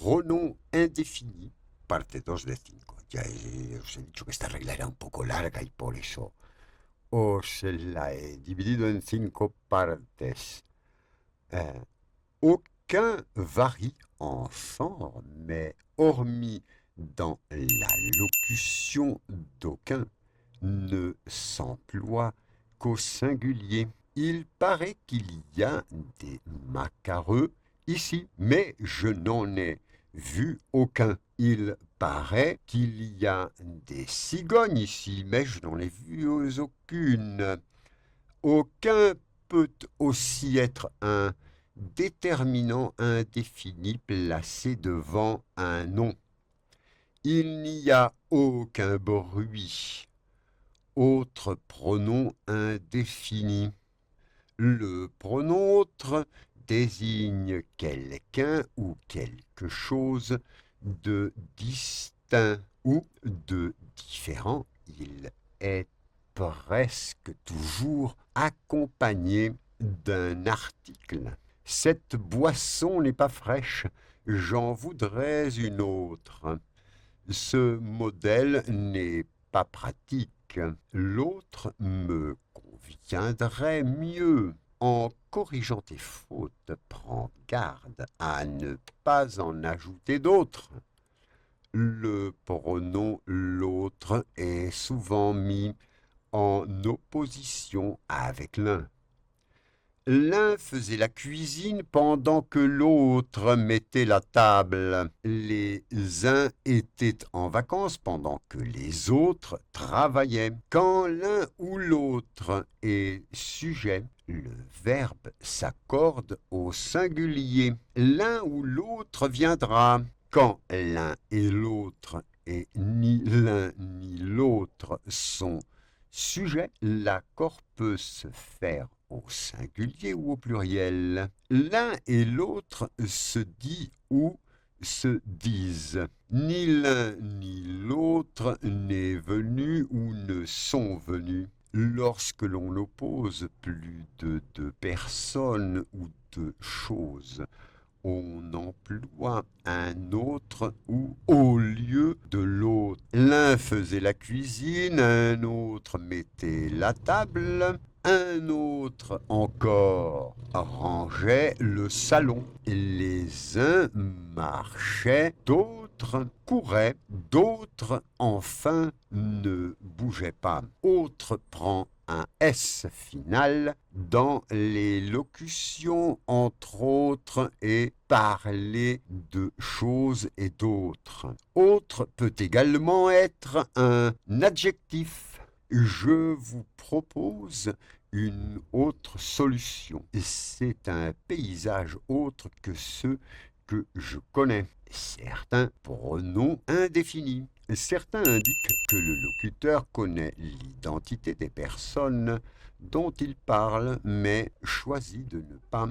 pronom indefini, parte 2 de 5. Ya os he dicho que esta regla era un poco larga y por eso os la he dividido en 5 partes. Aucun varie en genre, mais hormis dans la locution d'aucun, ne s'emploie qu'au singulier. Il paraît qu'il y a des macareux ici, mais je n'en ai vu aucun. Il paraît qu'il y a des cigognes ici, mais je n'en ai vu aucune. Aucun peut aussi être un déterminant indéfini placé devant un nom. Il n'y a aucun bruit. Autre pronom indéfini. Le pronom autre désigne quelqu'un ou quelque chose de distinct ou de différent. Il est presque toujours accompagné d'un article. Cette boisson n'est pas fraîche, j'en voudrais une autre. Ce modèle n'est pas pratique. L'autre me conviendrait mieux. En corrigeant tes fautes, prends garde à ne pas en ajouter d'autres. Le pronom l'autre est souvent mis en opposition avec l'un. L'un faisait la cuisine pendant que l'autre mettait la table. Les uns étaient en vacances pendant que les autres travaillaient. Quand l'un ou l'autre est sujet, le verbe s'accorde au singulier. L'un ou l'autre viendra. Quand l'un et l'autre et ni l'un ni l'autre sont sujets, l'accord peut se faire au singulier ou au pluriel. L'un et l'autre se dit ou se disent. Ni l'un ni l'autre n'est venu ou ne sont venus. Lorsque l'on oppose plus de deux personnes ou deux choses, on emploie un autre ou au lieu de l'autre. L'un faisait la cuisine, un autre mettait la table, un autre encore rangeait le salon. Les uns marchaient, d'autres couraient, d'autres enfin ne bougeaient pas. Autre prend un S final dans les locutions entre autres et parler de choses et d'autres. Autre peut également être un adjectif. Je vous propose une autre solution. C'est un paysage autre que ceux que je connais. Certains pronoms indéfinis. Certains indiquent que le locuteur connaît l'identité des personnes dont il parle, mais choisit de ne pas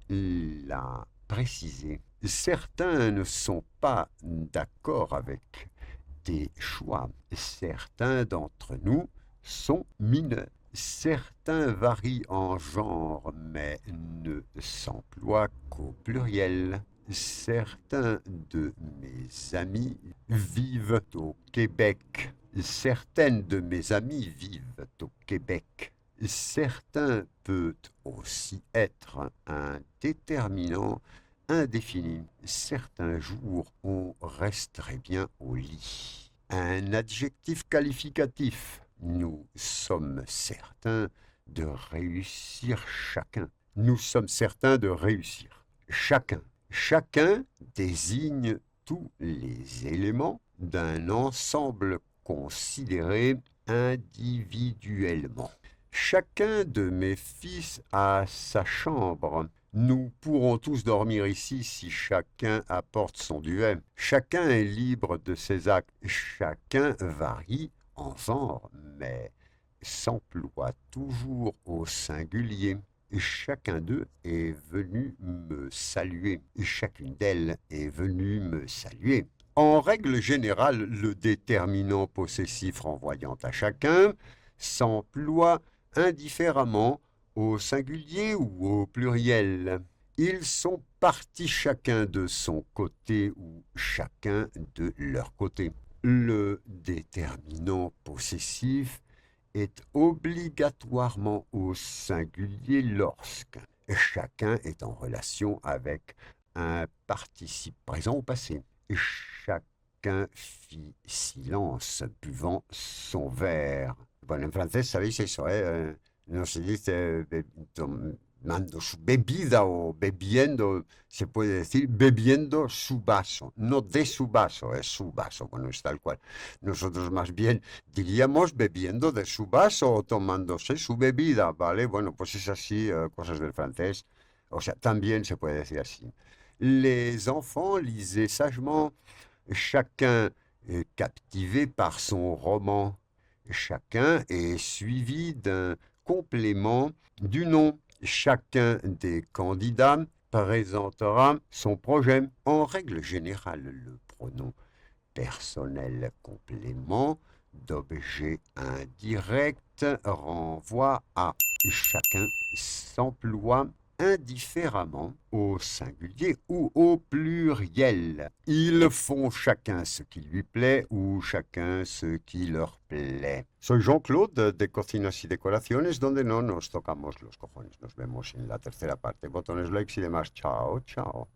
la préciser. Certains ne sont pas d'accord avec des choix. Certains d'entre nous sont mineurs. Certains varient en genre, mais ne s'emploient qu'au pluriel. Certains de mes amis vivent au Québec. Certaines de mes amies vivent au Québec. Certains peut aussi être un déterminant indéfini. Certains jours, on resterait bien au lit. Un adjectif qualificatif. Nous sommes certains de réussir chacun. Nous sommes certains de réussir chacun. Chacun désigne tous les éléments d'un ensemble considéré individuellement. Chacun de mes fils a sa chambre. Nous pourrons tous dormir ici si chacun apporte son duvet. Chacun est libre de ses actes. Chacun varie en genre, mais s'emploie toujours au singulier. Chacun d'eux est venu me saluer. Chacune d'elles est venue me saluer. En règle générale, le déterminant possessif renvoyant à chacun s'emploie indifféremment au singulier ou au pluriel. Ils sont partis chacun de son côté ou chacun de leur côté. Le déterminant possessif est obligatoirement au singulier lorsque chacun est en relation avec un participe présent au passé. Chacun fit silence, buvant son verre. Bueno, en francés sabéis eso, ¿eh? No se dice tomando su bebida o bebiendo, se puede decir bebiendo su vaso, no de su vaso, es su vaso, bueno, es tal cual. Nosotros más bien diríamos bebiendo de su vaso o tomándose su bebida, ¿vale? Bueno, pues es así, cosas del francés, o sea, también se puede decir así. Les enfants lisaient sagement, chacun captivé par son roman. Chacun est suivi d'un complément du nom. Chacun des candidats présentera son projet. En règle générale, le pronom personnel complément d'objet indirect renvoie à chacun s'emploie indifféremment au singulier ou au pluriel. Ils font chacun ce qui lui plaît ou chacun ce qui leur plaît. Soy Jean-Claude de Cocinas y Decoraciones, donde no nos tocamos los cojones. Nos vemos en la tercera parte. Botones, likes y demás. Chao, chao.